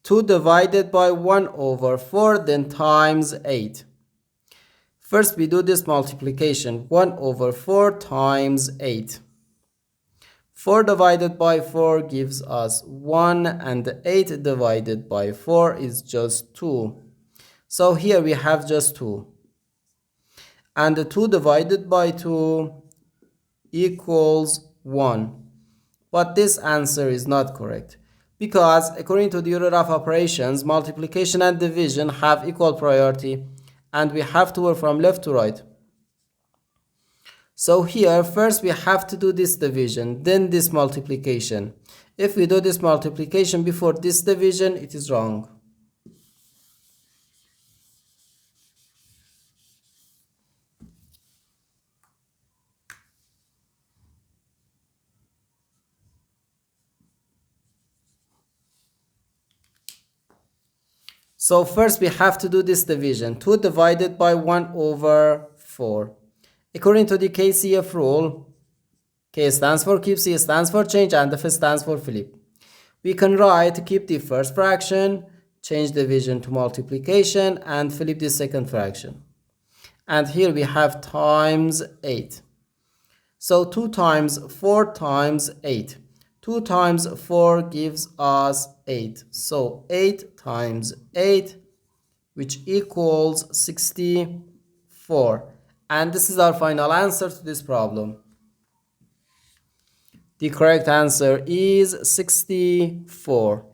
2 divided by 1 over 4, then times 8. First we do this multiplication. 1 over 4 times 8. 4 divided by 4 gives us 1, and 8 divided by 4 is just 2. So here we have just 2. And the 2 divided by 2 equals 1. But this answer is not correct, because according to the order of operations, multiplication and division have equal priority, and we have to work from left to right. So here first we have to do this division, then this multiplication. If we do this multiplication before this division, it is wrong. So first we have to do this division. 2 divided by 1 over 4. According to the KCF rule, K stands for keep, C stands for change, and F stands for flip. We can write keep the first fraction, change division to multiplication, and flip the second fraction. And here we have times 8. So 2 times 4 times 8. 2 times 4 gives us 8. So 8 times 8, which equals 64. And this is our final answer to this problem. The correct answer is 64.